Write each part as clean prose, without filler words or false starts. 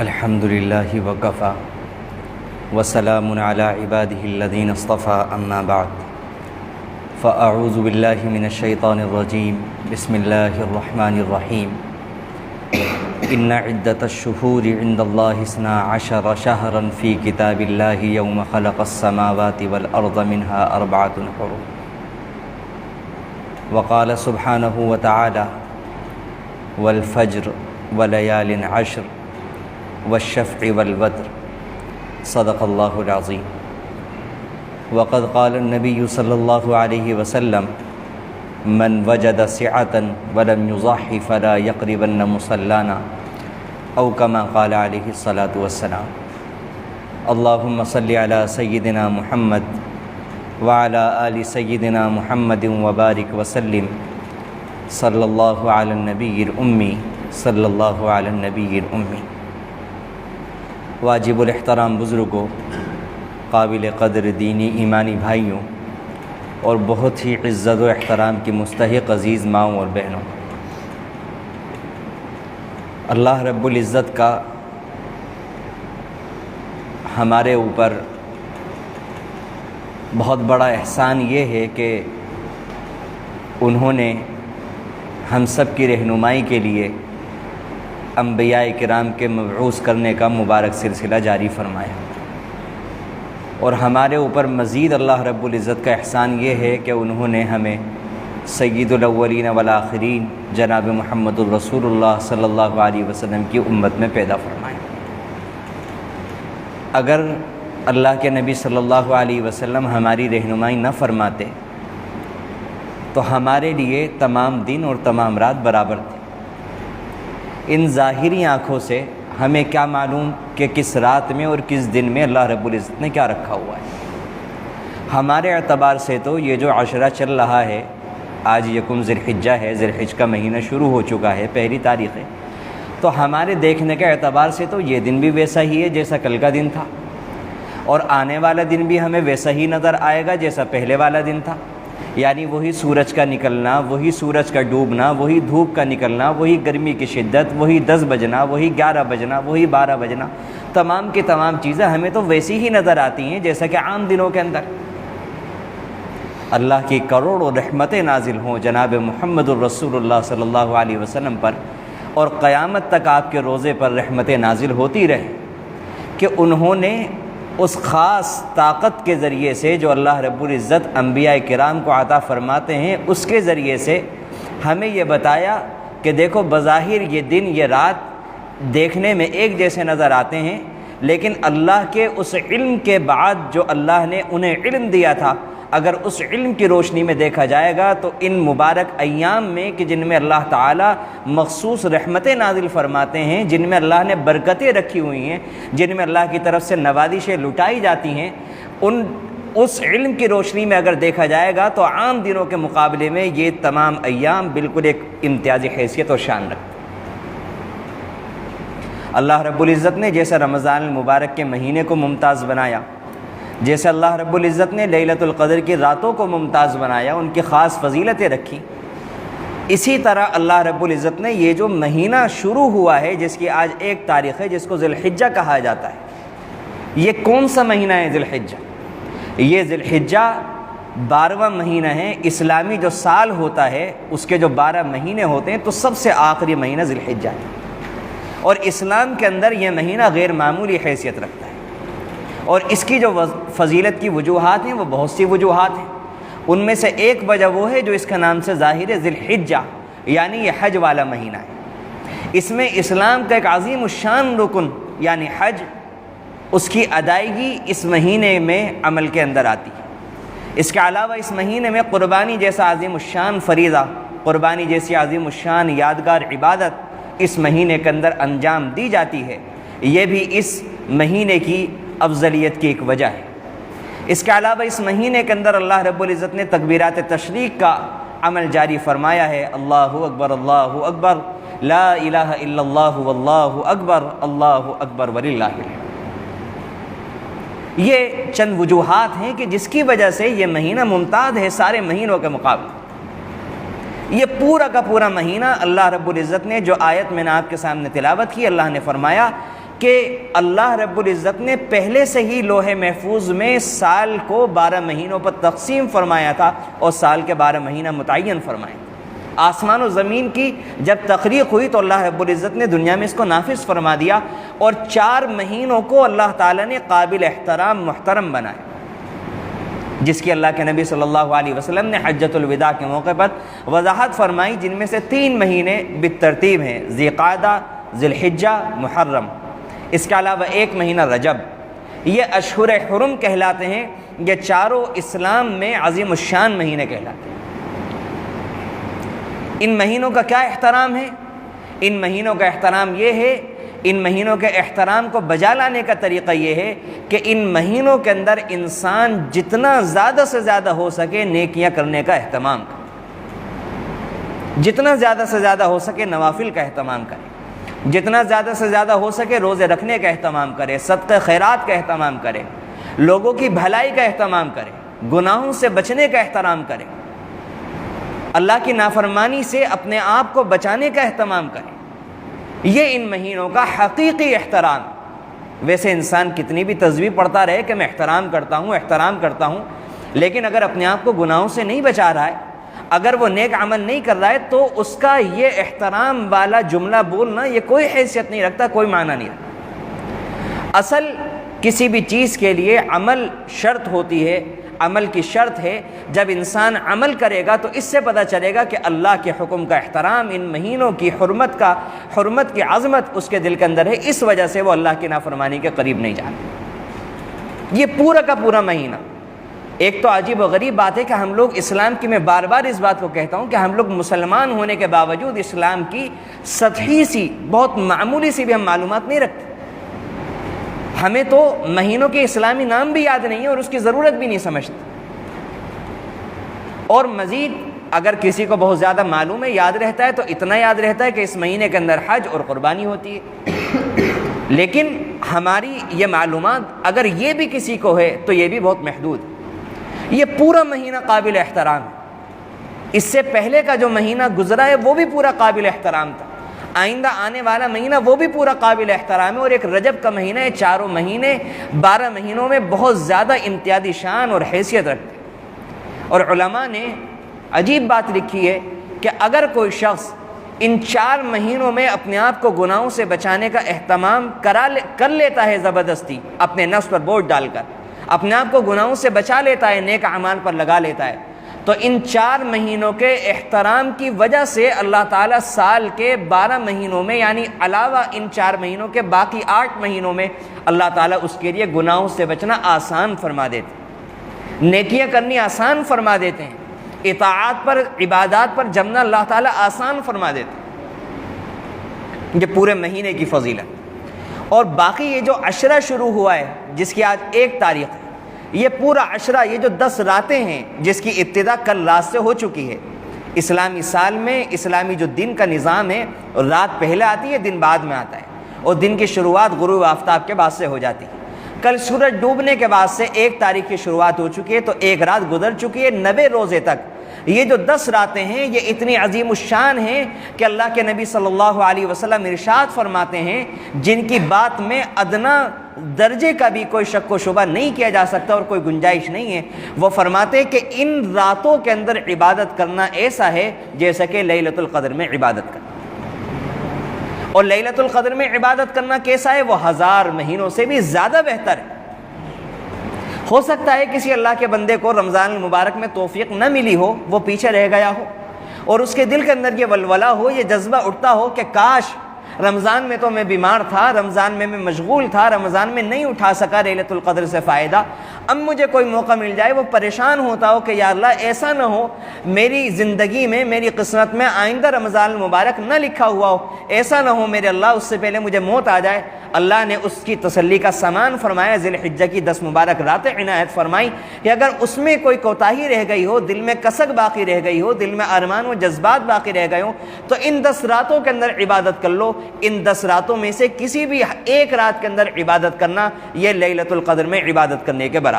الحمد لله وكفى وسلام على عباده الذين اصطفى أما بعد فأعوذ بالله من الشيطان الرجيم بسم الله الرحمن الرحيم إن عدة الشهور عند الله 12 شهرا في كتاب الله يوم خلق السماوات والأرض منها 4 حرم وقال سبحانه وتعالى والفجر وليال عشر والشفع والوتر صدق الله العظيم وقد قال النبي صلى الله عليه وسلم من وجد سعة ولم يضحي فلا يقربن مصلانا أو كما قال عليه الصلاة والسلام اللهم صل على سيدنا محمد وعلى آل سيدنا محمد وبارك وسلم صلی اللہ علی النبی الامی صلی اللہ علی النبی الامی۔ واجب الاحترام بزرگوں، قابل قدر دینی ایمانی بھائیوں اور بہت ہی عزت و احترام کی مستحق عزیز ماؤں اور بہنوں، اللہ رب العزت کا ہمارے اوپر بہت بڑا احسان یہ ہے کہ انہوں نے ہم سب کی رہنمائی کے لیے انبیاء کرام کے مبعوث کرنے کا مبارک سلسلہ جاری فرمایا، اور ہمارے اوپر مزید اللہ رب العزت کا احسان یہ ہے کہ انہوں نے ہمیں سید الاولین والآخرین جناب محمد الرسول اللہ صلی اللہ علیہ وسلم کی امت میں پیدا فرمایا۔ اگر اللہ کے نبی صلی اللہ علیہ وسلم ہماری رہنمائی نہ فرماتے تو ہمارے لیے تمام دن اور تمام رات برابر تھے۔ ان ظاہری آنکھوں سے ہمیں کیا معلوم کہ کس رات میں اور کس دن میں اللہ رب العزت نے کیا رکھا ہوا ہے۔ ہمارے اعتبار سے تو یہ جو عشرہ چل رہا ہے، آج یکم ذی الحجہ ہے، ذی الحجہ کا مہینہ شروع ہو چکا ہے، پہلی تاریخ ہے، تو ہمارے دیکھنے کے اعتبار سے تو یہ دن بھی ویسا ہی ہے جیسا کل کا دن تھا، اور آنے والا دن بھی ہمیں ویسا ہی نظر آئے گا جیسا پہلے والا دن تھا، یعنی وہی سورج کا نکلنا، وہی سورج کا ڈوبنا، وہی دھوپ کا نکلنا، وہی گرمی کی شدت، وہی 10 بجنا، وہی 11 بجنا، وہی 12 بجنا، تمام کی تمام چیزیں ہمیں تو ویسی ہی نظر آتی ہیں جیسا کہ عام دنوں کے اندر۔ اللہ کی کروڑوں رحمتیں نازل ہوں جناب محمد الرسول اللہ صلی اللہ علیہ وسلم پر، اور قیامت تک آپ کے روزے پر رحمتیں نازل ہوتی رہیں کہ انہوں نے اس خاص طاقت کے ذریعے سے جو اللہ رب العزت انبیاء کرام کو عطا فرماتے ہیں، اس کے ذریعے سے ہمیں یہ بتایا کہ دیکھو بظاہر یہ دن یہ رات دیکھنے میں ایک جیسے نظر آتے ہیں، لیکن اللہ کے اس علم کے بعد جو اللہ نے انہیں علم دیا تھا، اگر اس علم کی روشنی میں دیکھا جائے گا تو ان مبارک ایام میں کہ جن میں اللہ تعالیٰ مخصوص رحمتیں نازل فرماتے ہیں، جن میں اللہ نے برکتیں رکھی ہوئی ہیں، جن میں اللہ کی طرف سے نوازشیں لٹائی جاتی ہیں، اس علم کی روشنی میں اگر دیکھا جائے گا تو عام دنوں کے مقابلے میں یہ تمام ایام بالکل ایک امتیازی حیثیت اور شان رکھتے ہیں۔ اللہ رب العزت نے جیسے رمضان المبارک کے مہینے کو ممتاز بنایا، جیسے اللہ رب العزت نے لیلۃ القدر کی راتوں کو ممتاز بنایا، ان کی خاص فضیلتیں رکھی، اسی طرح اللہ رب العزت نے یہ جو مہینہ شروع ہوا ہے جس کی آج 1 تاریخ ہے، جس کو ذی الحجہ کہا جاتا ہے، یہ کون سا مہینہ ہے ذی الحجہ؟ یہ ذی الحجہ 12واں مہینہ ہے۔ اسلامی جو سال ہوتا ہے اس کے جو 12 مہینے ہوتے ہیں تو سب سے آخری مہینہ ذی الحجہ ہے، اور اسلام کے اندر یہ مہینہ غیر معمولی حیثیت رکھتا ہے، اور اس کی جو فضیلت کی وجوہات ہیں وہ بہت سی وجوہات ہیں۔ ان میں سے ایک وجہ وہ ہے جو اس کا نام سے ظاہر ہے، ذی الحجہ، یعنی یہ حج والا مہینہ ہے۔ اس میں اسلام کا ایک عظیم الشان رکن یعنی حج، اس کی ادائیگی اس مہینے میں عمل کے اندر آتی ہے۔ اس کے علاوہ اس مہینے میں قربانی جیسا عظیم الشان فریضہ، قربانی جیسی عظیم الشان یادگار عبادت اس مہینے کے اندر انجام دی جاتی ہے، یہ بھی اس مہینے کی افضلیت کی ایک وجہ ہے۔ اس کے علاوہ اس مہینے کے اندر اللہ رب العزت نے تکبیرات تشریق کا عمل جاری فرمایا ہے، اللہ اکبر اللہ اکبر، لا الہ الا اللہ واللہ اکبر، اللہ اکبر وللہ الحمد۔ یہ چند وجوہات ہیں کہ جس کی وجہ سے یہ مہینہ ممتاز ہے سارے مہینوں کے مقابلے۔ یہ پورا کا پورا مہینہ اللہ رب العزت نے جو آیت میں نے آپ کے سامنے تلاوت کی، اللہ نے فرمایا کہ اللہ رب العزت نے پہلے سے ہی لوح محفوظ میں سال کو 12 مہینوں پر تقسیم فرمایا تھا اور سال کے 12 مہینہ متعین فرمائے. آسمان و زمین کی جب تخلیق ہوئی تو اللہ رب العزت نے دنیا میں اس کو نافذ فرما دیا اور 4 مہینوں کو اللہ تعالیٰ نے قابل احترام محترم بنایا، جس کی اللہ کے نبی صلی اللہ علیہ وسلم نے حجۃ الوداع کے موقع پر وضاحت فرمائی، جن میں سے 3 مہینے بالترتیب ہیں، ذی قعدہ، ذی الحجہ، محرم. اس کے علاوہ 1 مہینہ رجب. یہ اشہر حرم کہلاتے ہیں، یہ چاروں اسلام میں عظیم الشان مہینے کہلاتے ہیں. ان مہینوں کا کیا احترام ہے؟ ان مہینوں کا احترام یہ ہے، ان مہینوں کے احترام کو بجا لانے کا طریقہ یہ ہے کہ ان مہینوں کے اندر انسان جتنا زیادہ سے زیادہ ہو سکے نیکیاں کرنے کا اہتمام کرے، جتنا زیادہ سے زیادہ ہو سکے نوافل کا اہتمام کرے، جتنا زیادہ سے زیادہ ہو سکے روزے رکھنے کا اہتمام کرے، صدقہ خیرات کا اہتمام کرے، لوگوں کی بھلائی کا اہتمام کرے، گناہوں سے بچنے کا اہتمام کرے، اللہ کی نافرمانی سے اپنے آپ کو بچانے کا اہتمام کرے. یہ ان مہینوں کا حقیقی احترام. ویسے انسان کتنی بھی تسبیح پڑھتا رہے کہ میں احترام کرتا ہوں، لیکن اگر اپنے آپ کو گناہوں سے نہیں بچا رہا ہے، اگر وہ نیک عمل نہیں کر رہا ہے، تو اس کا یہ احترام والا جملہ بولنا یہ کوئی حیثیت نہیں رکھتا، کوئی معنی نہیں رکھتا. اصل کسی بھی چیز کے لیے عمل شرط ہوتی ہے، عمل کی شرط ہے. جب انسان عمل کرے گا تو اس سے پتہ چلے گا کہ اللہ کے حکم کا احترام، ان مہینوں کی حرمت کی عظمت اس کے دل کے اندر ہے، اس وجہ سے وہ اللہ کی نافرمانی کے قریب نہیں جاتا. یہ پورا کا پورا مہینہ. ایک تو عجیب و غریب بات ہے کہ ہم لوگ اسلام کی، میں بار بار اس بات کو کہتا ہوں کہ ہم لوگ مسلمان ہونے کے باوجود اسلام کی سطحی سی، بہت معمولی سی بھی ہم معلومات نہیں رکھتے. ہمیں تو مہینوں کے اسلامی نام بھی یاد نہیں ہے اور اس کی ضرورت بھی نہیں سمجھتے. اور مزید اگر کسی کو بہت زیادہ معلوم ہے، یاد رہتا ہے، تو اتنا یاد رہتا ہے کہ اس مہینے کے اندر حج اور قربانی ہوتی ہے. لیکن ہماری یہ معلومات اگر یہ بھی کسی کو ہے تو یہ بھی بہت محدود ہے. یہ پورا مہینہ قابل احترام ہے. اس سے پہلے کا جو مہینہ گزرا ہے وہ بھی پورا قابل احترام تھا. آئندہ آنے والا مہینہ وہ بھی پورا قابل احترام ہے. اور ایک رجب کا مہینہ ہے. 4 مہینے 12 مہینوں میں بہت زیادہ امتیازی شان اور حیثیت رکھتے ہیں. اور علماء نے عجیب بات لکھی ہے کہ اگر کوئی شخص ان 4 مہینوں میں اپنے آپ کو گناہوں سے بچانے کا اہتمام کر لیتا ہے، زبردستی اپنے نفس پر بوجھ ڈال کر اپنے آپ کو گناہوں سے بچا لیتا ہے، نیک اعمال پر لگا لیتا ہے، تو ان 4 مہینوں کے احترام کی وجہ سے اللہ تعالیٰ سال کے 12 مہینوں میں، یعنی علاوہ ان 4 مہینوں کے باقی 8 مہینوں میں اللہ تعالیٰ اس کے لیے گناہوں سے بچنا آسان فرما دیتے ہیں، نیکیاں کرنی آسان فرما دیتے ہیں، اطاعات پر، عبادات پر جمنا اللہ تعالیٰ آسان فرما دیتے ہیں. یہ پورے مہینے کی فضیلت. اور باقی یہ جو عشرہ شروع ہوا ہے جس کی آج 1 تاریخ ہے، یہ پورا عشرہ، یہ جو 10 راتیں ہیں جس کی ابتدا کل رات سے ہو چکی ہے. اسلامی سال میں اسلامی جو دن کا نظام ہے، رات پہلے آتی ہے، دن بعد میں آتا ہے، اور دن کی شروعات غروب آفتاب کے بعد سے ہو جاتی ہے. کل سورج ڈوبنے کے بعد سے 1 تاریخ کی شروعات ہو چکی ہے، تو 1 رات گزر چکی ہے. 90 روزے تک یہ جو 10 راتیں ہیں یہ اتنی عظیم الشان ہیں کہ اللہ کے نبی صلی اللہ علیہ وسلم ارشاد فرماتے ہیں جن کی بات میں ادنا درجے کا بھی کوئی شک و شبہ نہیں کیا جا سکتا اور کوئی گنجائش نہیں ہے. وہ فرماتے ہیں کہ ان راتوں کے اندر عبادت کرنا ایسا ہے جیسا کہ لیلۃ القدر میں عبادت کرنا. اور لیلۃ القدر میں عبادت کرنا کیسا ہے؟ وہ 1000 مہینوں سے بھی زیادہ بہتر ہے. ہو سکتا ہے کسی اللہ کے بندے کو رمضان المبارک میں توفیق نہ ملی ہو، وہ پیچھے رہ گیا ہو، اور اس کے دل کے اندر یہ ولولہ ہو، یہ جذبہ اٹھتا ہو کہ کاش رمضان میں تو میں بیمار تھا، رمضان میں مشغول تھا، رمضان میں نہیں اٹھا سکا لیلۃ القدر سے فائدہ، اب مجھے کوئی موقع مل جائے. وہ پریشان ہوتا ہو کہ یا اللہ ایسا نہ ہو میری زندگی میں، میری قسمت میں آئندہ رمضان المبارک نہ لکھا ہوا ہو، ایسا نہ ہو میرے اللہ اس سے پہلے مجھے موت آ جائے. اللہ نے اس کی تسلی کا سامان فرمایا، ذی الحجہ کی 10 مبارک راتیں عنایت فرمائی کہ اگر اس میں کوئی کوتاہی رہ گئی ہو، دل میں کسک باقی رہ گئی ہو، دل میں ارمان و جذبات باقی رہ گئے ہوں، تو ان 10 راتوں کے اندر عبادت کر لو. ان 10 راتوں میں سے کسی بھی 1 رات کے اندر عبادت کرنا یہ لیلۃ القدر میں عبادت کرنے کے برابر.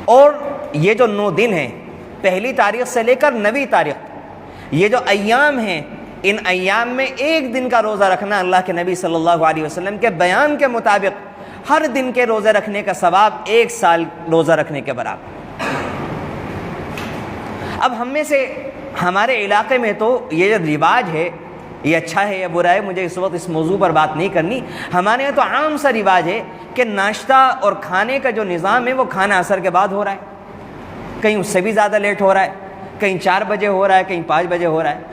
اور یہ جو 9 دن ہیں، 1 تاریخ سے لے کر 9 تاریخ، یہ جو ایام ہیں ان ایام میں ایک دن کا روزہ رکھنا اللہ کے نبی صلی اللہ علیہ وسلم کے بیان کے مطابق ہر دن کے روزے رکھنے کا ثواب 1 سال روزہ رکھنے کے برابر۔ اب ہم میں سے ہمارے علاقے میں تو یہ جو رواج ہے یہ اچھا ہے یا برا ہے، مجھے اس وقت اس موضوع پر بات نہیں کرنی۔ ہمارے یہاں تو عام سا رواج ہے کہ ناشتہ اور کھانے کا جو نظام ہے وہ کھانا عصر کے بعد ہو رہا ہے، کہیں اس سے بھی زیادہ لیٹ ہو رہا ہے، کہیں 4 بجے ہو رہا ہے، کہیں 5 بجے ہو رہا ہے۔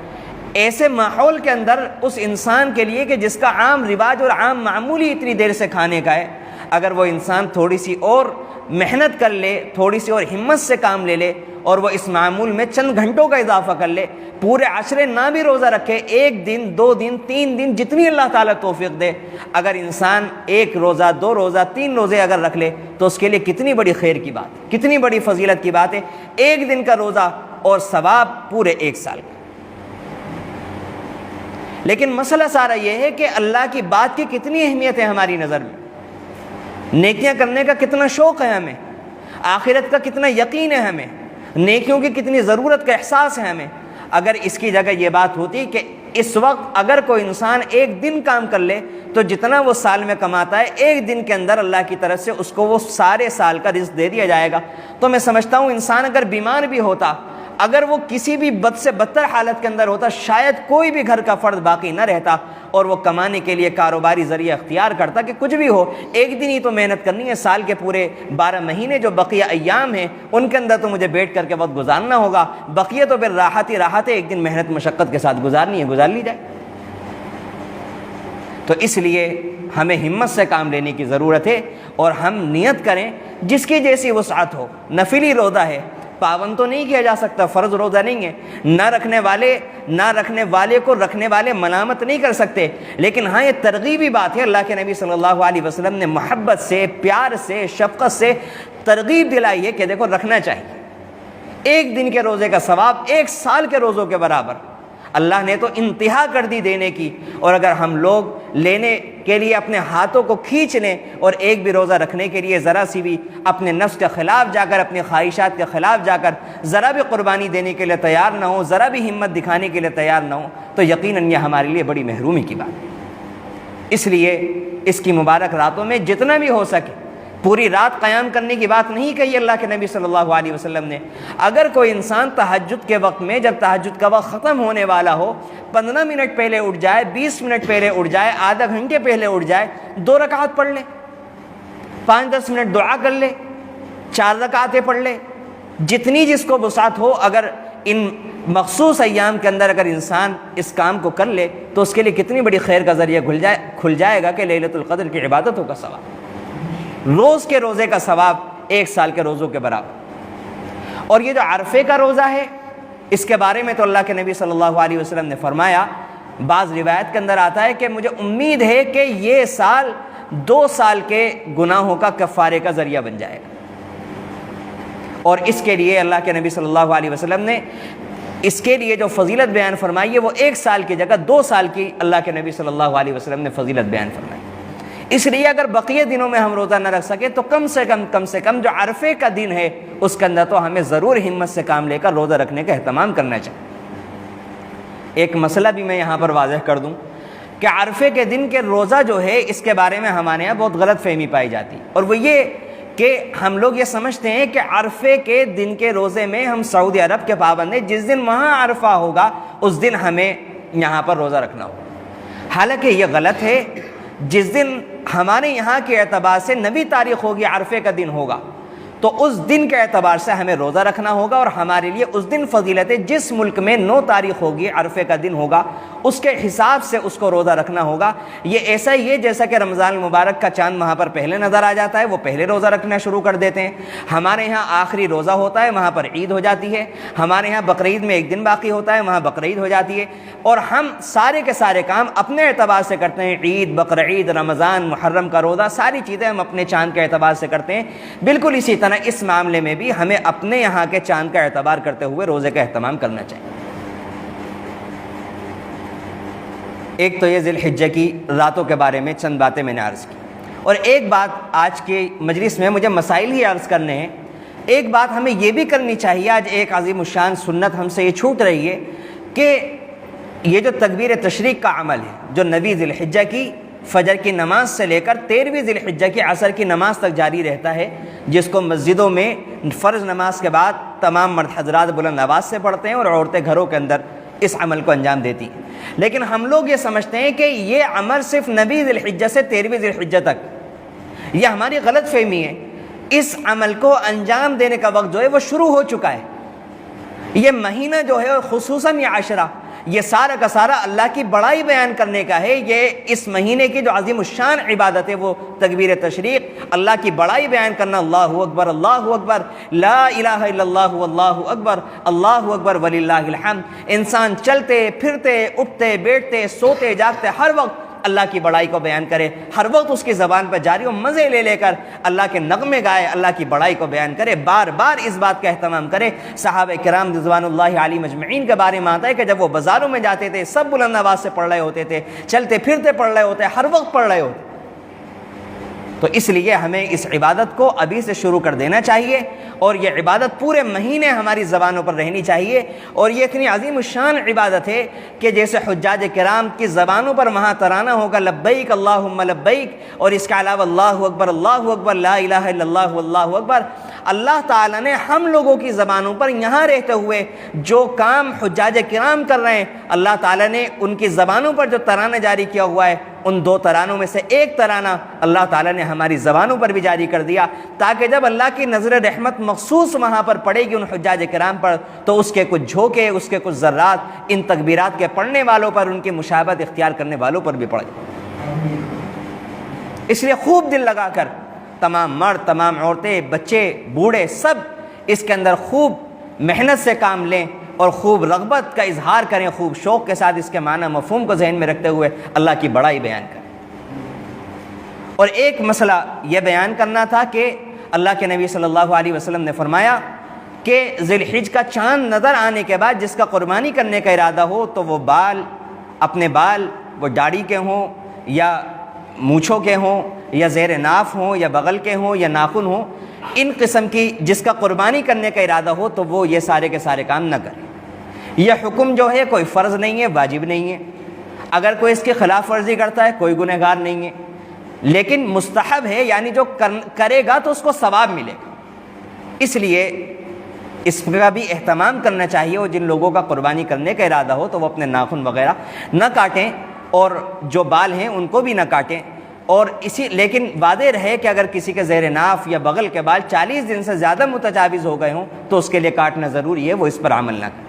ایسے ماحول کے اندر اس انسان کے لیے کہ جس کا عام رواج اور عام معمولی اتنی دیر سے کھانے کا ہے، اگر وہ انسان تھوڑی سی اور محنت کر لے، تھوڑی سی اور ہمت سے کام لے لے اور وہ اس معمول میں چند گھنٹوں کا اضافہ کر لے، پورے عشرے نہ بھی روزہ رکھے، 1 دن 2 دن 3 دن جتنی اللہ تعالیٰ توفیق دے، اگر انسان 1 روزہ 2 روزہ 3 روزے اگر رکھ لے تو اس کے لیے کتنی بڑی خیر کی بات، کتنی بڑی فضیلت کی بات ہے، 1 دن کا روزہ اور ثواب پورے 1 سال کا۔ لیکن مسئلہ سارا یہ ہے کہ اللہ کی بات کی کتنی اہمیت ہے ہماری نظر میں، نیکیاں کرنے کا کتنا شوق ہے ہمیں، آخرت کا کتنا یقین ہے ہمیں، نیکیوں کی کتنی ضرورت کا احساس ہے ہمیں۔ اگر اس کی جگہ یہ بات ہوتی کہ اس وقت اگر کوئی انسان 1 دن کام کر لے تو جتنا وہ سال میں کماتا ہے 1 دن کے اندر اللہ کی طرف سے اس کو وہ سارے سال کا رزق دے دیا جائے گا، تو میں سمجھتا ہوں انسان اگر بیمار بھی ہوتا، اگر وہ کسی بھی بد سے بدتر حالت کے اندر ہوتا، شاید کوئی بھی گھر کا فرد باقی نہ رہتا اور وہ کمانے کے لیے کاروباری ذریعہ اختیار کرتا کہ کچھ بھی ہو 1 دن ہی تو محنت کرنی ہے، سال کے پورے 12 مہینے جو بقیہ ایام ہیں ان کے اندر تو مجھے بیٹھ کر کے وقت گزارنا ہوگا، بقیہ تو پھر راحت ہی راحت ہے، 1 دن محنت مشقت کے ساتھ گزارنی ہے، گزار لی جائے۔ تو اس لیے ہمیں ہمت سے کام لینے کی ضرورت ہے اور ہم نیت کریں جس کی جیسی وسعت ہو۔ نفلی روزہ ہے، پابند تو نہیں کیا جا سکتا، فرض روزہ نہیں ہے، نہ رکھنے والے کو رکھنے والے ملامت نہیں کر سکتے، لیکن ہاں یہ ترغیبی بات ہے، اللہ کے نبی صلی اللہ علیہ وسلم نے محبت سے، پیار سے، شفقت سے ترغیب دلائی ہے کہ دیکھو رکھنا چاہیے، 1 دن کے روزے کا ثواب 1 سال کے روزوں کے برابر۔ اللہ نے تو انتہا کر دی دینے کی، اور اگر ہم لوگ لینے کے لیے اپنے ہاتھوں کو کھینچ لیں اور ایک بھی روزہ رکھنے کے لیے ذرا سی بھی اپنے نفس کے خلاف جا کر، اپنی خواہشات کے خلاف جا کر ذرا بھی قربانی دینے کے لیے تیار نہ ہو، ذرا بھی ہمت دکھانے کے لیے تیار نہ ہو، تو یقیناً یہ ہمارے لیے بڑی محرومی کی بات ہے۔ اس لیے اس کی مبارک راتوں میں جتنا بھی ہو سکے، پوری رات قیام کرنے کی بات نہیں کہی اللہ کے نبی صلی اللہ علیہ وسلم نے۔ اگر کوئی انسان تہجد کے وقت میں، جب تہجد کا وقت ختم ہونے والا ہو، 15 منٹ پہلے اٹھ جائے، 20 منٹ پہلے اٹھ جائے، آدھا گھنٹے پہلے اٹھ جائے، 2 رکعت پڑھ لے، 5-10 منٹ دعا کر لے، 4 رکعتیں پڑھ لے، جتنی جس کو وسعت ہو، اگر ان مخصوص ایام کے اندر اگر انسان اس کام کو کر لے تو اس کے لیے کتنی بڑی خیر کا ذریعہ کھل جائے گا کہ لیلۃ القدر کی عبادتوں کا ثواب، روز کے روزے کا ثواب 1 سال کے روزوں کے برابر۔ اور یہ جو عرفے کا روزہ ہے، اس کے بارے میں تو اللہ کے نبی صلی اللہ علیہ وسلم نے فرمایا، بعض روایت کے اندر آتا ہے کہ مجھے امید ہے کہ یہ سال 2 سال کے گناہوں کا کفارے کا ذریعہ بن جائے گا، اور اس کے لیے اللہ کے نبی صلی اللہ علیہ وسلم نے اس کے لیے جو فضیلت بیان فرمائی ہے وہ 1 سال کی جگہ 2 سال کی اللہ کے نبی صلی اللہ علیہ وسلم نے فضیلت بیان فرمائی۔ اس لیے اگر بقیہ دنوں میں ہم روزہ نہ رکھ سکے تو کم سے کم جو عرفے کا دن ہے اس کے اندر تو ہمیں ضرور ہمت سے کام لے کر روزہ رکھنے کا اہتمام کرنا چاہیے۔ ایک مسئلہ بھی میں یہاں پر واضح کر دوں کہ عرفے کے دن کے روزہ جو ہے اس کے بارے میں ہمارے یہاں بہت غلط فہمی پائی جاتی ہے، اور وہ یہ کہ ہم لوگ یہ سمجھتے ہیں کہ عرفے کے دن کے روزے میں ہم سعودی عرب کے پابند ہیں، جس دن وہاں عرفہ ہوگا اس دن ہمیں یہاں پر روزہ رکھنا ہوگا۔ حالانکہ یہ غلط ہے، جس دن ہمارے یہاں کے اعتبار سے نویں تاریخ ہوگی، عرفے کا دن ہوگا، تو اس دن کے اعتبار سے ہمیں روزہ رکھنا ہوگا، اور ہمارے لیے اس دن فضیلت ہے۔ جس ملک میں 9 تاریخ ہوگی، عرفے کا دن ہوگا، اس کے حساب سے اس کو روزہ رکھنا ہوگا۔ یہ ایسا ہی ہے جیسا کہ رمضان المبارک کا چاند وہاں پر پہلے نظر آ جاتا ہے، وہ پہلے روزہ رکھنا شروع کر دیتے ہیں۔ ہمارے یہاں آخری روزہ ہوتا ہے، وہاں پر عید ہو جاتی ہے۔ ہمارے یہاں بقرعید میں 1 دن باقی ہوتا ہے، وہاں بقرعید ہو جاتی ہے، اور ہم سارے کے سارے کام اپنے اعتبار سے کرتے ہیں۔ عید، بقرعید، رمضان، محرم کا روزہ، ساری چیزیں ہم اپنے چاند کے اعتبار سے کرتے ہیں۔ بالکل اسی طرح اس معاملے میں بھی ہمیں اپنے یہاں کے چاند کا اعتبار کرتے ہوئے روزے کا اہتمام کرنا چاہیے۔ ایک تو یہ ذی الحجہ کی راتوں کے بارے میں چند باتیں میں نے عرض کی، اور ایک بات آج کے مجلس میں مجھے مسائل ہی عرض کرنے ہیں۔ ایک بات ہمیں یہ بھی کرنی چاہیے، آج ایک عظیم الشان سنت ہم سے یہ چھوٹ رہی ہے کہ یہ جو تکبیر تشریق کا عمل ہے جو 9 ذی الحجہ کی فجر کی نماز سے لے کر 13ویں ذی الحجہ کی عصر کی نماز تک جاری رہتا ہے، جس کو مسجدوں میں فرض نماز کے بعد تمام مرد حضرات بلند آواز سے پڑھتے ہیں اور عورتیں گھروں کے اندر اس عمل کو انجام دیتی ہیں۔ لیکن ہم لوگ یہ سمجھتے ہیں کہ یہ عمل صرف 9 ذی الحجہ سے 13ویں ذی الحجہ تک، یہ ہماری غلط فہمی ہے۔ اس عمل کو انجام دینے کا وقت جو ہے وہ شروع ہو چکا ہے۔ یہ مہینہ جو ہے خصوصاً یہ عشرہ، یہ سارا کا سارا اللہ کی بڑائی بیان کرنے کا ہے۔ یہ اس مہینے کی جو عظیم الشان عبادت ہے وہ تکبیر تشریق، اللہ کی بڑائی بیان کرنا، اللہ اکبر لا الہ الا اللہ واللہ اکبر وللہ الحمد۔ انسان چلتے پھرتے اٹھتے بیٹھتے سوتے جاگتے ہر وقت اللہ کی بڑائی کو بیان کرے، ہر وقت اس کی زبان پر جاری و مزے لے کر اللہ کے نغمے گائے، اللہ کی بڑائی کو بیان کرے، بار بار اس بات کا اہتمام کرے۔ صحابہ کرام رضوان اللہ علیہم اجمعین کے بارے میں آتا ہے کہ جب وہ بازاروں میں جاتے تھے سب بلند آواز سے پڑھ رہے ہوتے تھے، چلتے پھرتے پڑھ رہے ہوتے، ہر وقت پڑھ رہے ہوتے۔ تو اس لیے ہمیں اس عبادت کو ابھی سے شروع کر دینا چاہیے، اور یہ عبادت پورے مہینے ہماری زبانوں پر رہنی چاہیے۔ اور یہ اتنی عظیم الشان عبادت ہے کہ جیسے حجاج کرام کی زبانوں پر وہاں ترانہ ہوگا لبیک اللہم لبیک، اور اس کے علاوہ اللہ اکبر لا الہ الا اللہ واللہ اکبر، اللہ تعالیٰ نے ہم لوگوں کی زبانوں پر یہاں رہتے ہوئے جو کام حجاج کرام کر رہے ہیں، اللہ تعالیٰ نے ان کی زبانوں پر جو ترانہ جاری کیا ہوا ہے، ان 2 ترانوں میں سے ایک ترانہ اللہ تعالیٰ نے ہماری زبانوں پر بھی جاری کر دیا، تاکہ جب اللہ کی نظر رحمت مخصوص وہاں پر پڑے گی ان حجاج کرام پر، تو اس کے کچھ جھوکے، اس کے کچھ ذرات ان تکبیرات کے پڑھنے والوں پر، ان کی مشابہت اختیار کرنے والوں پر بھی پڑے۔ اس لیے خوب دل لگا کر تمام مرد، تمام عورتیں، بچے، بوڑھے سب اس کے اندر خوب محنت سے کام لیں اور خوب رغبت کا اظہار کریں، خوب شوق کے ساتھ اس کے معنی مفہوم کو ذہن میں رکھتے ہوئے اللہ کی بڑائی بیان کریں۔ اور ایک مسئلہ یہ بیان کرنا تھا کہ اللہ کے نبی صلی اللہ علیہ وسلم نے فرمایا کہ ذی الحجہ کا چاند نظر آنے کے بعد جس کا قربانی کرنے کا ارادہ ہو تو وہ اپنے بال وہ داڑھی کے ہوں یا مونچھوں کے ہوں یا زیر ناف ہوں یا بغل کے ہوں یا ناخن ہوں، ان قسم کی جس کا قربانی کرنے کا ارادہ ہو تو وہ یہ سارے کے سارے کام نہ کرے۔ یہ حکم جو ہے کوئی فرض نہیں ہے، واجب نہیں ہے۔ اگر کوئی اس کی خلاف ورزی کرتا ہے کوئی گنہگار نہیں ہے، لیکن مستحب ہے، یعنی جو کرے گا تو اس کو ثواب ملے گا۔ اس لیے اس کا بھی اہتمام کرنا چاہیے، اور جن لوگوں کا قربانی کرنے کا ارادہ ہو تو وہ اپنے ناخن وغیرہ نہ کاٹیں، اور جو بال ہیں ان کو بھی نہ کاٹیں۔ اور لیکن واضح رہے کہ اگر کسی کے زیر ناف یا بغل کے بال 40 دن سے زیادہ متجاوز ہو گئے ہوں تو اس کے لیے کاٹنا ضروری ہے، وہ اس پر عمل نہ کریں۔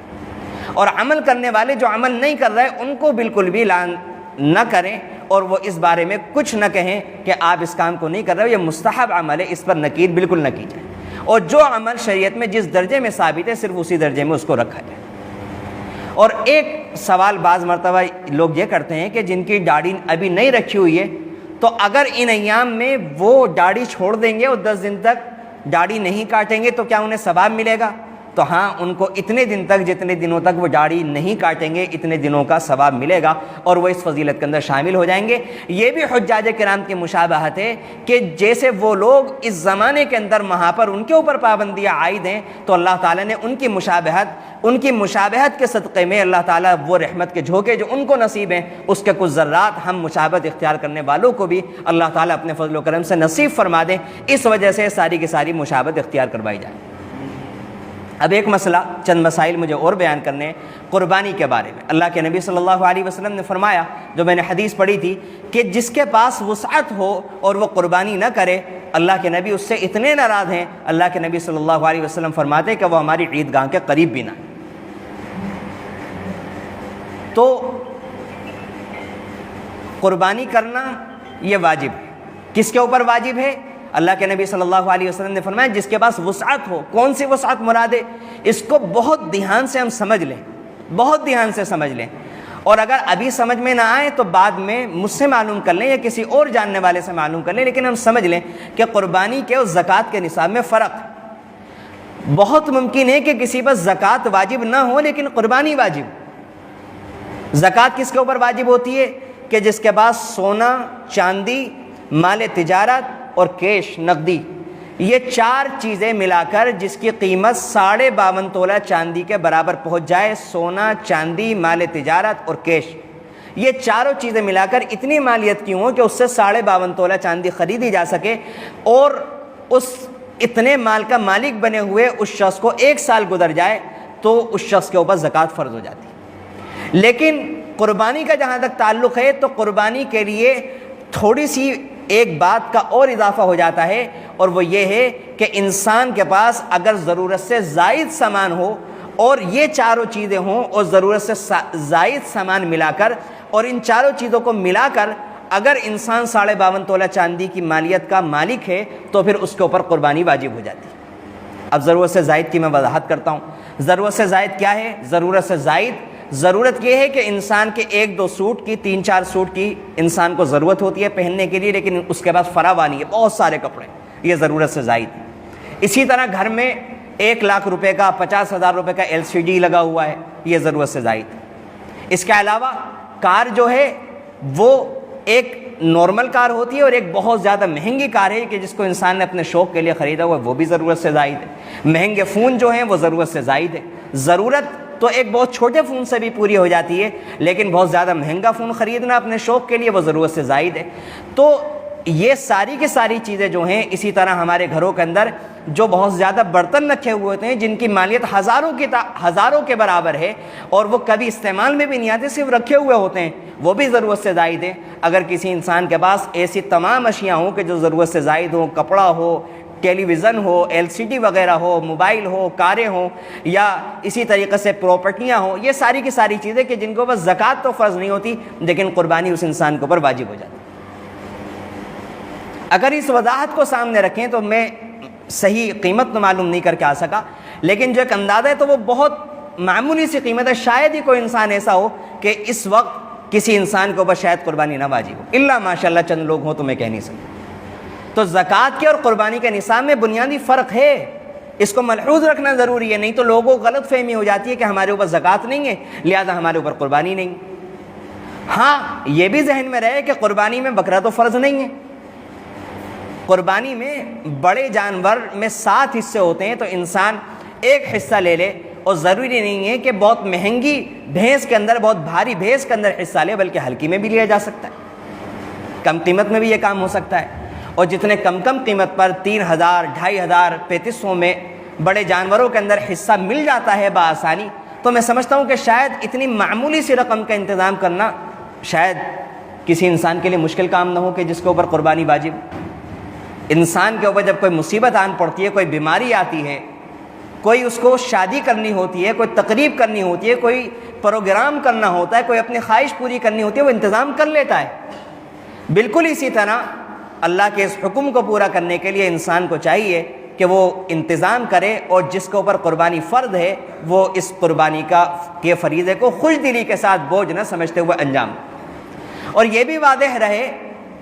اور عمل کرنے والے جو عمل نہیں کر رہے ان کو بالکل بھی اعلان نہ کریں، اور وہ اس بارے میں کچھ نہ کہیں کہ آپ اس کام کو نہیں کر رہے ہو، یہ مستحب عمل ہے، اس پر نکیر بالکل نہ کی جائے۔ اور جو عمل شریعت میں جس درجے میں ثابت ہے صرف اسی درجے میں اس کو رکھا جائے۔ اور ایک سوال بعض مرتبہ لوگ یہ کرتے ہیں کہ جن کی داڑھی ابھی نہیں رکھی ہوئی ہے تو اگر ان ایام میں وہ داڑھی چھوڑ دیں گے اور 10 دن تک داڑھی نہیں کاٹیں گے تو کیا انہیں ثواب ملے گا؟ تو ہاں، ان کو اتنے دن تک جتنے دنوں تک وہ داڑھی نہیں کاٹیں گے اتنے دنوں کا ثواب ملے گا، اور وہ اس فضیلت کے اندر شامل ہو جائیں گے۔ یہ بھی حجاج کرام کی مشابہت ہے کہ جیسے وہ لوگ اس زمانے کے اندر وہاں پر ان کے اوپر پابندیاں عائد ہیں، تو اللہ تعالیٰ نے ان کی مشابہت کے صدقے میں اللہ تعالیٰ وہ رحمت کے جھونکے جو ان کو نصیب ہیں اس کے کچھ ذرات ہم مشابہت اختیار کرنے والوں کو بھی اللہ تعالیٰ اپنے فضل و کرم سے نصیب فرما دیں، اس وجہ سے ساری کی ساری مشابہت اختیار کروائی جائے۔ اب ایک مسئلہ، چند مسائل مجھے اور بیان کرنے ہیں قربانی کے بارے میں۔ اللہ کے نبی صلی اللہ علیہ وسلم نے فرمایا، جو میں نے حدیث پڑھی تھی، کہ جس کے پاس وسعت ہو اور وہ قربانی نہ کرے، اللہ کے نبی اس سے اتنے ناراض ہیں، اللہ کے نبی صلی اللہ علیہ وسلم فرماتے کہ وہ ہماری عیدگاہ کے قریب بھی نہ۔ تو قربانی کرنا یہ واجب ہے۔ کس کے اوپر واجب ہے؟ اللہ کے نبی صلی اللہ علیہ وسلم نے فرمایا جس کے پاس وسعت ہو۔ کون سی وسعت مراد ہے؟ اس کو بہت دھیان سے ہم سمجھ لیں، بہت دھیان سے سمجھ لیں، اور اگر ابھی سمجھ میں نہ آئے تو بعد میں مجھ سے معلوم کر لیں یا کسی اور جاننے والے سے معلوم کر لیں، لیکن ہم سمجھ لیں کہ قربانی کے اور زکوٰۃ کے نصاب میں فرق۔ بہت ممکن ہے کہ کسی پر زکوٰۃ واجب نہ ہو لیکن قربانی واجب۔ زکوٰۃ کس کے اوپر واجب ہوتی ہے؟ کہ جس کے پاس سونا، چاندی، مال تجارت اور کیش، نقدی، یہ 4 چیزیں ملا کر جس کی قیمت 52.5 تولہ چاندی کے برابر پہنچ جائے، سونا، چاندی، مال تجارت اور کیش، یہ چاروں چیزیں ملا کر اتنی مالیت کی ہوں کہ اس سے 52.5 تولہ چاندی خریدی جا سکے، اور اس اتنے مال کا مالک بنے ہوئے اس شخص کو 1 سال گزر جائے تو اس شخص کے اوپر زکوٰۃ فرض ہو جاتی ہے۔ لیکن قربانی کا جہاں تک تعلق ہے تو قربانی کے لیے تھوڑی سی ایک بات کا اور اضافہ ہو جاتا ہے، اور وہ یہ ہے کہ انسان کے پاس اگر ضرورت سے زائد سامان ہو اور یہ چاروں چیزیں ہوں اور ضرورت سے زائد سامان ملا کر، اور ان چاروں چیزوں کو ملا کر اگر انسان 52.5 تولہ چاندی کی مالیت کا مالک ہے تو پھر اس کے اوپر قربانی واجب ہو جاتی ہے۔ اب ضرورت سے زائد کی میں وضاحت کرتا ہوں۔ ضرورت سے زائد کیا ہے؟ ضرورت سے زائد ضرورت یہ ہے کہ انسان کے 1-2 سوٹ کی، 3-4 سوٹ کی انسان کو ضرورت ہوتی ہے پہننے کے لیے، لیکن اس کے پاس فراوانی ہے، بہت سارے کپڑے، یہ ضرورت سے زائد ہے۔ اسی طرح گھر میں 1 لاکھ روپے کا، 50,000 روپے کا LCD لگا ہوا ہے، یہ ضرورت سے زائد ہے۔ اس کے علاوہ کار جو ہے وہ ایک نارمل کار ہوتی ہے اور ایک بہت زیادہ مہنگی کار ہے کہ جس کو انسان نے اپنے شوق کے لیے خریدا ہوا ہے، وہ بھی ضرورت سے زائد ہے۔ مہنگے فون جو ہیں وہ ضرورت سے زائد ہے۔ ضرورت تو ایک بہت چھوٹے فون سے بھی پوری ہو جاتی ہے، لیکن بہت زیادہ مہنگا فون خریدنا اپنے شوق کے لیے وہ ضرورت سے زائد ہے۔ تو یہ ساری کی ساری چیزیں جو ہیں، اسی طرح ہمارے گھروں کے اندر جو بہت زیادہ برتن رکھے ہوئے ہوتے ہیں جن کی مالیت ہزاروں کے برابر ہے اور وہ کبھی استعمال میں بھی نہیں آتے، صرف رکھے ہوئے ہوتے ہیں، وہ بھی ضرورت سے زائد ہے۔ اگر کسی انسان کے پاس ایسی تمام اشیاء ہوں کہ جو ضرورت سے زائد ہوں، کپڑا ہو، ٹیلی ویژن ہو، LCD وغیرہ ہو، موبائل ہو، کاریں ہوں، یا اسی طریقے سے پراپرٹیاں ہوں، یہ ساری کی ساری چیزیں کہ جن کو بس زکوٰۃ تو فرض نہیں ہوتی لیکن قربانی اس انسان کے اوپر واجب ہو جاتی۔ اگر اس وضاحت کو سامنے رکھیں تو میں صحیح قیمت تو معلوم نہیں کر کے آ سکا، لیکن جو ایک اندازہ ہے تو وہ بہت معمولی سی قیمت ہے۔ شاید ہی کوئی انسان ایسا ہو کہ اس وقت کسی انسان کے اوپر شاید قربانی نہ واجب ہو، الا ماشاءاللہ چند لوگ ہوں تو میں کہہ نہیں سکتا۔ تو زکوٰۃ کے اور قربانی کے نصاب میں بنیادی فرق ہے، اس کو ملحوظ رکھنا ضروری ہے، نہیں تو لوگوں کو غلط فہمی ہو جاتی ہے کہ ہمارے اوپر زکوٰۃ نہیں ہے لہذا ہمارے اوپر قربانی نہیں۔ ہاں یہ بھی ذہن میں رہے کہ قربانی میں بکرا تو فرض نہیں ہے، قربانی میں بڑے جانور میں 7 حصے ہوتے ہیں، تو انسان ایک حصہ لے لے، اور ضروری نہیں ہے کہ بہت مہنگی بھینس کے اندر، بہت بھاری بھینس کے اندر حصہ لے، بلکہ ہلکی میں بھی لیا جا سکتا ہے، کم قیمت میں بھی یہ کام ہو سکتا ہے۔ اور جتنے کم قیمت پر 3,000، 2,500، 3,500 میں بڑے جانوروں کے اندر حصہ مل جاتا ہے بآسانی، تو میں سمجھتا ہوں کہ شاید اتنی معمولی سی رقم کا انتظام کرنا شاید کسی انسان کے لیے مشکل کام نہ ہو کہ جس کے اوپر قربانی واجب۔ انسان کے اوپر جب کوئی مصیبت آن پڑتی ہے، کوئی بیماری آتی ہے، کوئی اس کو شادی کرنی ہوتی ہے، کوئی تقریب کرنی ہوتی ہے، کوئی پروگرام کرنا ہوتا ہے، کوئی اپنی خواہش پوری کرنی ہوتی ہے، وہ انتظام کر لیتا ہے۔ بالکل اسی طرح اللہ کے اس حکم کو پورا کرنے کے لیے انسان کو چاہیے کہ وہ انتظام کرے، اور جس کے اوپر قربانی فرض ہے وہ اس قربانی کے فریضے کو خوش دلی کے ساتھ بوجھ نہ سمجھتے ہوئے انجام۔ اور یہ بھی واضح رہے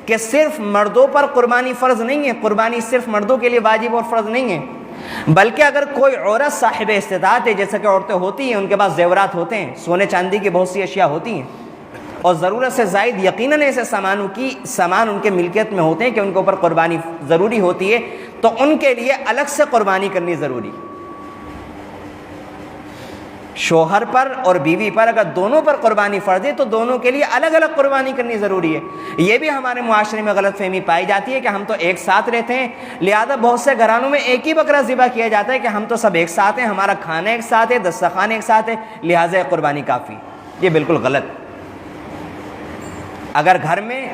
کہ صرف مردوں پر قربانی فرض نہیں ہے، قربانی صرف مردوں کے لیے واجب اور فرض نہیں ہے، بلکہ اگر کوئی عورت صاحب استطاعت ہے، جیسے کہ عورتیں ہوتی ہیں، ان کے پاس زیورات ہوتے ہیں، سونے چاندی کی بہت سی اشیاء ہوتی ہیں، اور ضرورت سے زائد یقیناً ایسے سامان ان کے ملکیت میں ہوتے ہیں کہ ان کے اوپر قربانی ضروری ہوتی ہے، تو ان کے لیے الگ سے قربانی کرنی ضروری ہے۔ شوہر پر اور بیوی پر اگر دونوں پر قربانی فرض ہے تو دونوں کے لیے الگ الگ قربانی کرنی ضروری ہے۔ یہ بھی ہمارے معاشرے میں غلط فہمی پائی جاتی ہے کہ ہم تو ایک ساتھ رہتے ہیں لہذا بہت سے گھرانوں میں ایک ہی بکرا ذبح کیا جاتا ہے کہ ہم تو سب ایک ساتھ ہیں، ہمارا کھانا ایک ساتھ ہے، دسترخوان ایک ساتھ ہے، لہذا قربانی کافی۔ یہ بالکل غلط۔ اگر گھر میں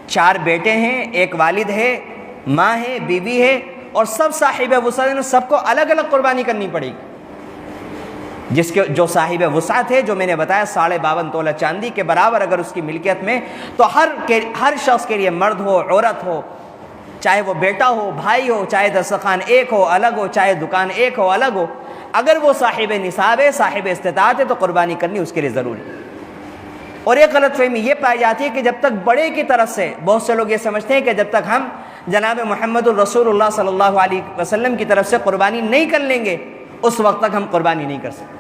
4 بیٹے ہیں، ایک والد ہے، ماں ہے، بیوی ہے، اور سب صاحب وسعت ہیں، سب کو الگ الگ قربانی کرنی پڑے گی۔ جس کے جو صاحب وسعت ہے، جو میں نے بتایا 52.5 تولہ چاندی کے برابر اگر اس کی ملکیت میں، تو ہر شخص کے لیے، مرد ہو، عورت ہو، چاہے وہ بیٹا ہو، بھائی ہو، چاہے دسترخوان ایک ہو الگ ہو، چاہے دکان ایک ہو الگ ہو، اگر وہ صاحب نصاب ہے، صاحب استطاعت ہے، تو قربانی کرنی اس کے لیے ضروری ہے۔ اور ایک غلط فہمی یہ پائی جاتی ہے کہ جب تک بڑے کی طرف سے، بہت سے لوگ یہ سمجھتے ہیں کہ جب تک ہم جناب محمد الرسول اللہ صلی اللہ علیہ وسلم کی طرف سے قربانی نہیں کر لیں گے اس وقت تک ہم قربانی نہیں کر سکتے۔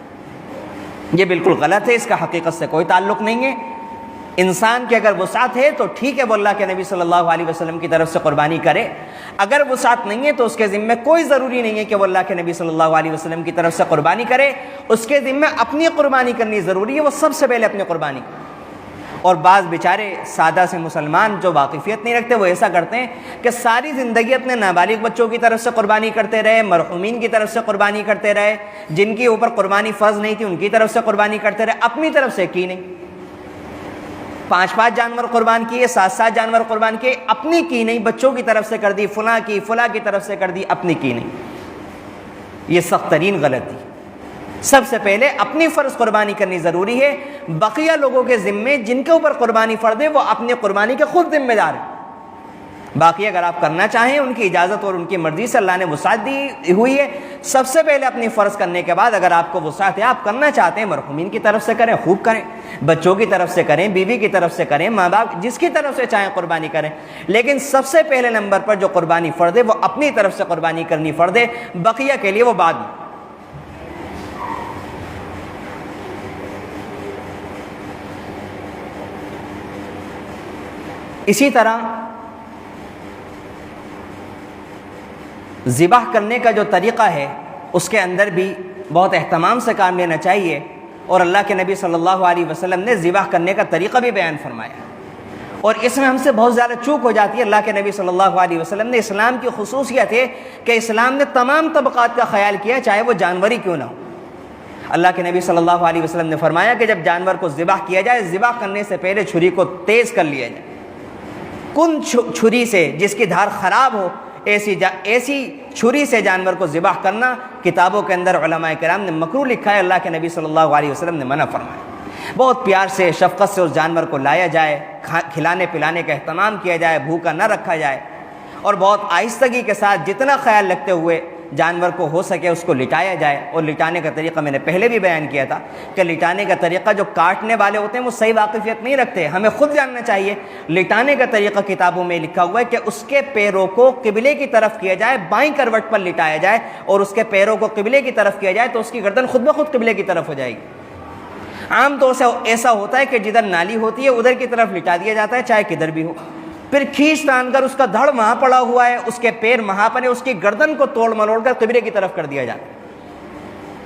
یہ بالکل غلط ہے، اس کا حقیقت سے کوئی تعلق نہیں ہے۔ انسان کی اگر وسعت ہے تو ٹھیک ہے، وہ اللہ کے نبی صلی اللہ علیہ وسلم کی طرف سے قربانی کرے. اگر وسعت نہیں ہے تو اس کے ذمہ کوئی ضروری نہیں ہے کہ وہ اللہ کے نبی صلی اللہ علیہ وسلم کی طرف سے قربانی کرے. اس کے ذمہ اپنی قربانی کرنی ضروری ہے، وہ سب سے پہلے اپنی قربانی کرے. اور بعض بیچارے سادہ سے مسلمان جو واقفیت نہیں رکھتے وہ ایسا کرتے ہیں کہ ساری زندگی اپنے نابالغ بچوں کی طرف سے قربانی کرتے رہے، مرحومین کی طرف سے قربانی کرتے رہے، جن کے اوپر قربانی فرض نہیں تھی ان کی طرف سے قربانی کرتے رہے، اپنی طرف سے کی نہیں. 5 جانور قربان کیے، 7 جانور قربان کیے، اپنی کی نہیں، بچوں کی طرف سے کر دی، فلاں کی طرف سے کر دی، اپنی کی نہیں. یہ سخت ترین غلطی. سب سے پہلے اپنی فرض قربانی کرنی ضروری ہے. بقیہ لوگوں کے ذمے جن کے اوپر قربانی فرض ہے وہ اپنی قربانی کے خود ذمہ دار ہیں. باقی اگر آپ کرنا چاہیں ان کی اجازت اور ان کی مرضی سے اللہ نے وسعت دی ہوئی ہے. سب سے پہلے اپنی فرض کرنے کے بعد اگر آپ کو وسعت ہے، آپ کرنا چاہتے ہیں، مرحومین کی طرف سے کریں، خوب کریں، بچوں کی طرف سے کریں، بیوی کی طرف سے کریں، ماں باپ جس کی طرف سے چاہیں قربانی کریں. لیکن سب سے پہلے نمبر پر جو قربانی فرض ہے وہ اپنی طرف سے قربانی کرنی فرض ہے، بقیہ کے لیے وہ بعد میں. اسی طرح ذبح کرنے کا جو طریقہ ہے اس کے اندر بھی بہت اہتمام سے کام لینا چاہیے. اور اللہ کے نبی صلی اللہ علیہ وسلم نے ذبح کرنے کا طریقہ بھی بیان فرمایا. اور اس میں ہم سے بہت زیادہ چوک ہو جاتی ہے. اللہ کے نبی صلی اللہ علیہ وسلم نے، اسلام کی خصوصیت ہے کہ اسلام نے تمام طبقات کا خیال کیا، چاہے وہ جانور ہی کیوں نہ ہو. اللہ کے نبی صلی اللہ علیہ وسلم نے فرمایا کہ جب جانور کو ذبح کیا جائے، ذبح کرنے سے پہلے چھری کو تیز کر لیا جائے. کن چھری سے جس کی دھار خراب ہو، ایسی چھری سے جانور کو ذبح کرنا کتابوں کے اندر علماء کرام نے مکروہ لکھا ہے. اللہ کے نبی صلی اللہ علیہ وسلم نے منع فرمایا. بہت پیار سے، شفقت سے اس جانور کو لایا جائے، کھلانے پلانے کا اہتمام کیا جائے، بھوکا نہ رکھا جائے، اور بہت آہستگی کے ساتھ جتنا خیال رکھتے ہوئے جانور کو ہو سکے اس کو لٹایا جائے. اور لٹانے کا طریقہ میں نے پہلے بھی بیان کیا تھا کہ لٹانے کا طریقہ جو کاٹنے والے ہوتے ہیں وہ صحیح واقفیت نہیں رکھتے، ہمیں خود جاننا چاہیے. لٹانے کا طریقہ کتابوں میں لکھا ہوا ہے کہ اس کے پیروں کو قبلے کی طرف کیا جائے، بائیں کروٹ پر لٹایا جائے اور اس کے پیروں کو قبلے کی طرف کیا جائے تو اس کی گردن خود بخود قبلے کی طرف ہو جائے گی. عام طور سے ایسا ہوتا ہے کہ جدھر نالی ہوتی ہے ادھر کی طرف لٹا دیا جاتا ہے، چاہے کدھر بھی ہو. پھر کھینچ تان کر اس کا دھڑ وہاں پڑا ہوا ہے، اس کے پیر وہاں پر ہے، اس کی گردن کو توڑ مروڑ کر قبلے کی طرف کر دیا جاتا ہے.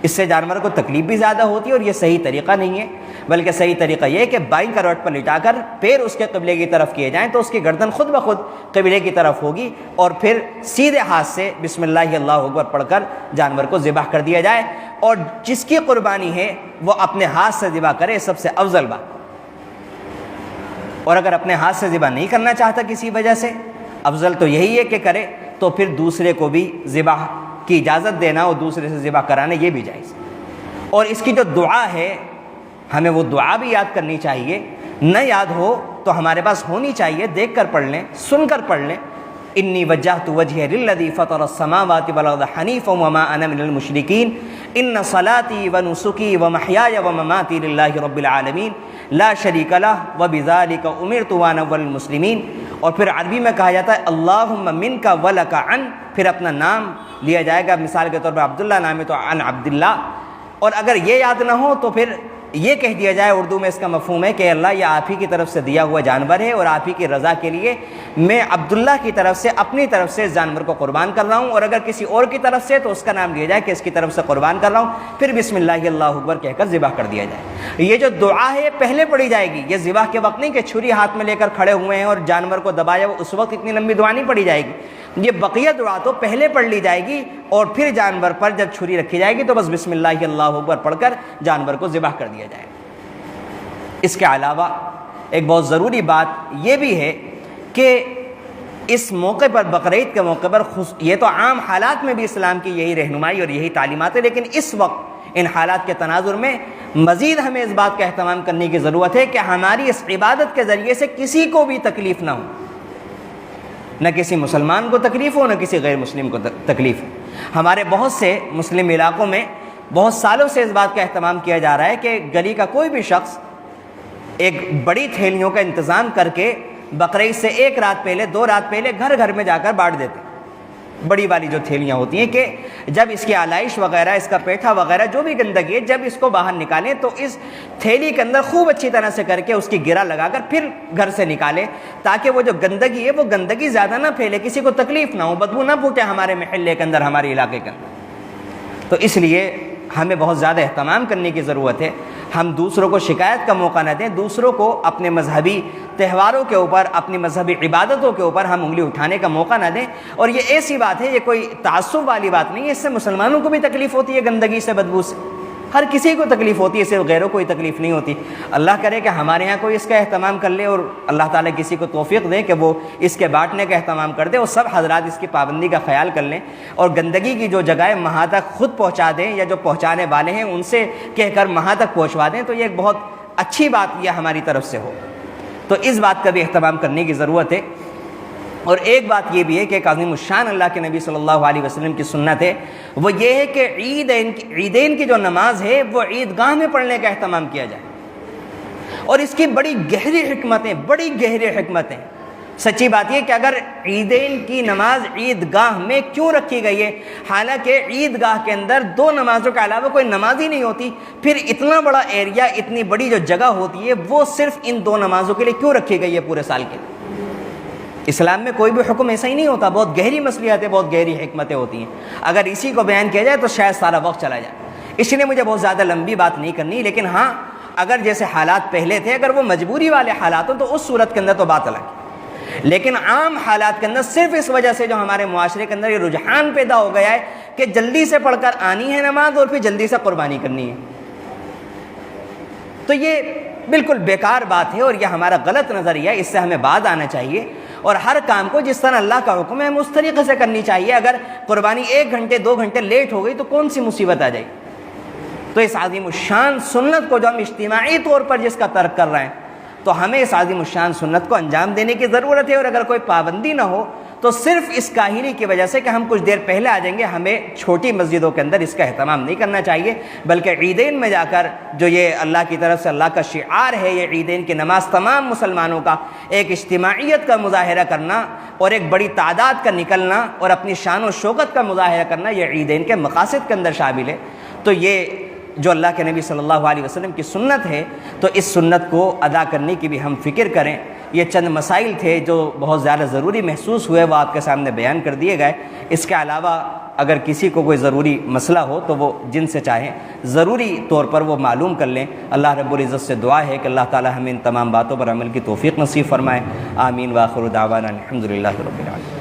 اس سے جانور کو تکلیف بھی زیادہ ہوتی ہے اور یہ صحیح طریقہ نہیں ہے. بلکہ صحیح طریقہ یہ ہے کہ بائیں کروٹ پر لٹا کر پیر اس کے قبلے کی طرف کیے جائیں تو اس کی گردن خود بخود قبلے کی طرف ہوگی، اور پھر سیدھے ہاتھ سے بسم اللہ اللہ اکبر پڑھ کر جانور کو ذبح کر دیا جائے. اور جس کی قربانی ہے وہ اپنے ہاتھ سے ذبح کرے، سب سے افضل بات. اور اگر اپنے ہاتھ سے ذبح نہیں کرنا چاہتا کسی وجہ سے، افضل تو یہی ہے کہ کرے، تو پھر دوسرے کو بھی ذبح کی اجازت دینا اور دوسرے سے ذبح کرانا یہ بھی جائز. اور اس کی جو دعا ہے ہمیں وہ دعا بھی یاد کرنی چاہیے. نہ یاد ہو تو ہمارے پاس ہونی چاہیے، دیکھ کر پڑھ لیں، سن کر پڑھ لیں. انی وجہت وجہی للذی فطر السماوات والارض حنیفا وما انا من المشرکین ان صلاتی ونسکی ومحیای ومماتی للہ رب العالمین لا شریک لہ وبذالک امرت وانا اول المسلمین. اور پھر عربی میں کہا جاتا ہے اللہم منک ولک عن، پھر اپنا نام لیا جائے گا. مثال کے طور پر عبداللہ نام ہے تو عن عبداللہ. اور اگر یہ یاد نہ ہو تو پھر یہ کہہ دیا جائے، اردو میں اس کا مفہوم ہے کہ اللہ یہ آپ ہی کی طرف سے دیا ہوا جانور ہے اور آپ ہی کی رضا کے لیے میں عبداللہ کی طرف سے اپنی طرف سے اس جانور کو قربان کر رہا ہوں. اور اگر کسی اور کی طرف سے تو اس کا نام لیا جائے کہ اس کی طرف سے قربان کر رہا ہوں، پھر بسم اللہ اللہ اکبر کہہ کر ذبح کر دیا جائے. یہ جو دعا ہے پہلے پڑھی جائے گی. یہ ذبح کے وقت نہیں کہ چھری ہاتھ میں لے کر کھڑے ہوئے ہیں اور جانور کو دبایا، اس وقت اتنی لمبی دعا نہیں پڑھی جائے گی. یہ بقیہ دعا تو پہلے پڑھ لی جائے گی اور پھر جانور پر جب چھری رکھی جائے گی تو بس بسم اللہ اللہ اکبر پڑھ کر جانور کو ذبح کر دیا جائے گا. اس کے علاوہ ایک بہت ضروری بات یہ بھی ہے کہ اس موقع پر، بقرعید کے موقع پر، یہ تو عام حالات میں بھی اسلام کی یہی رہنمائی اور یہی تعلیمات ہے، لیکن اس وقت ان حالات کے تناظر میں مزید ہمیں اس بات کا اہتمام کرنے کی ضرورت ہے کہ ہماری اس عبادت کے ذریعے سے کسی کو بھی تکلیف نہ ہو، نہ کسی مسلمان کو تکلیف ہو، نہ کسی غیر مسلم کو تکلیف ہو. ہمارے بہت سے مسلم علاقوں میں بہت سالوں سے اس بات کا اہتمام کیا جا رہا ہے کہ گلی کا کوئی بھی شخص ایک بڑی تھیلیوں کا انتظام کر کے بقرعید سے 1 رات پہلے 2 رات پہلے گھر گھر میں جا کر بانٹ دیتے. بڑی والی جو تھیلیاں ہوتی ہیں، کہ جب اس کی آلائش وغیرہ، اس کا پیٹھا وغیرہ جو بھی گندگی ہے، جب اس کو باہر نکالیں تو اس تھیلی کے اندر خوب اچھی طرح سے کر کے اس کی گرہ لگا کر پھر گھر سے نکالیں، تاکہ وہ جو گندگی ہے وہ گندگی زیادہ نہ پھیلے، کسی کو تکلیف نہ ہو، بدبو نہ پھوٹے ہمارے محلے کے اندر، ہمارے علاقے کے اندر۔ تو اس لیے ہمیں بہت زیادہ اہتمام کرنے کی ضرورت ہے۔ ہم دوسروں کو شکایت کا موقع نہ دیں، دوسروں کو اپنے مذہبی تہواروں کے اوپر، اپنی مذہبی عبادتوں کے اوپر ہم انگلی اٹھانے کا موقع نہ دیں۔ اور یہ ایسی بات ہے، یہ کوئی تعصب والی بات نہیں ہے، اس سے مسلمانوں کو بھی تکلیف ہوتی ہے، گندگی سے، بدبو سے، ہر کسی کو تکلیف ہوتی ہے، صرف غیروں کو کوئی تکلیف نہیں ہوتی۔ اللہ کرے کہ ہمارے ہاں کوئی اس کا اہتمام کر لے، اور اللہ تعالیٰ کسی کو توفیق دے کہ وہ اس کے بانٹنے کا اہتمام کر دے، اور سب حضرات اس کی پابندی کا خیال کر لیں، اور گندگی کی جو جگہ ہے وہاں تک خود پہنچا دیں، یا جو پہنچانے والے ہیں ان سے کہہ کر وہاں تک پہنچوا دیں، تو یہ ایک بہت اچھی بات یہ ہماری طرف سے ہو۔ تو اس بات کا بھی اہتمام کرنے کی ضرورت ہے۔ اور ایک بات یہ بھی ہے کہ ایک عظیم الشان اللہ کے نبی صلی اللہ علیہ وسلم کی سنت ہے، وہ یہ ہے کہ عیدین کی جو نماز ہے وہ عیدگاہ میں پڑھنے کا اہتمام کیا جائے، اور اس کی بڑی گہری حکمتیں سچی بات یہ کہ اگر عیدین کی نماز عیدگاہ میں کیوں رکھی گئی ہے، حالانکہ عیدگاہ کے اندر دو نمازوں کے علاوہ کوئی نماز ہی نہیں ہوتی، پھر اتنا بڑا ایریا، اتنی بڑی جو جگہ ہوتی ہے وہ صرف ان دو نمازوں کے لیے کیوں رکھی گئی ہے پورے سال کے لیے؟ اسلام میں کوئی بھی حکم ایسا ہی نہیں ہوتا، بہت گہری مصلحتیں، بہت گہری حکمتیں ہوتی ہیں۔ اگر اسی کو بیان کیا جائے تو شاید سارا وقت چلا جائے، اس لیے مجھے بہت زیادہ لمبی بات نہیں کرنی، لیکن ہاں اگر جیسے حالات پہلے تھے، اگر وہ مجبوری والے حالات ہوں تو اس صورت کے اندر تو بات الگ ہے، لیکن عام حالات کے اندر صرف اس وجہ سے جو ہمارے معاشرے کے اندر یہ رجحان پیدا ہو گیا ہے کہ جلدی سے پڑھ کر آنی ہے نماز اور پھر جلدی سے قربانی کرنی ہے، تو یہ بالکل بیکار بات ہے، اور یہ ہمارا غلط نظریہ ہے، اس سے ہمیں باز آنا چاہیے، اور ہر کام کو جس طرح اللہ کا حکم ہے ہم اس طریقے سے کرنی چاہیے۔ اگر قربانی 1 گھنٹے 2 گھنٹے لیٹ ہو گئی تو کون سی مصیبت آ جائے؟ تو اس عظیم الشان سنت کو جو ہم اجتماعی طور پر جس کا ترک کر رہے ہیں، تو ہمیں اس عظیم الشان سنت کو انجام دینے کی ضرورت ہے، اور اگر کوئی پابندی نہ ہو تو صرف اس کاہلی کی وجہ سے کہ ہم کچھ دیر پہلے آ جائیں گے، ہمیں چھوٹی مسجدوں کے اندر اس کا اہتمام نہیں کرنا چاہیے، بلکہ عیدین میں جا کر جو یہ اللہ کی طرف سے اللہ کا شعار ہے، یہ عیدین کی نماز تمام مسلمانوں کا ایک اجتماعیت کا مظاہرہ کرنا، اور ایک بڑی تعداد کا نکلنا، اور اپنی شان و شوکت کا مظاہرہ کرنا، یہ عیدین کے مقاصد کے اندر شامل ہے۔ تو یہ جو اللہ کے نبی صلی اللہ علیہ وسلم کی سنت ہے، تو اس سنت کو ادا کرنے کی بھی ہم فکر کریں۔ یہ چند مسائل تھے جو بہت زیادہ ضروری محسوس ہوئے، وہ آپ کے سامنے بیان کر دیے گئے۔ اس کے علاوہ اگر کسی کو کوئی ضروری مسئلہ ہو تو وہ جن سے چاہیں ضروری طور پر وہ معلوم کر لیں۔ اللہ رب العزت سے دعا ہے کہ اللہ تعالی ہمیں ان تمام باتوں پر عمل کی توفیق نصیب فرمائے۔ آمین، وآخر دعوانا الحمدللہ رب العالمین۔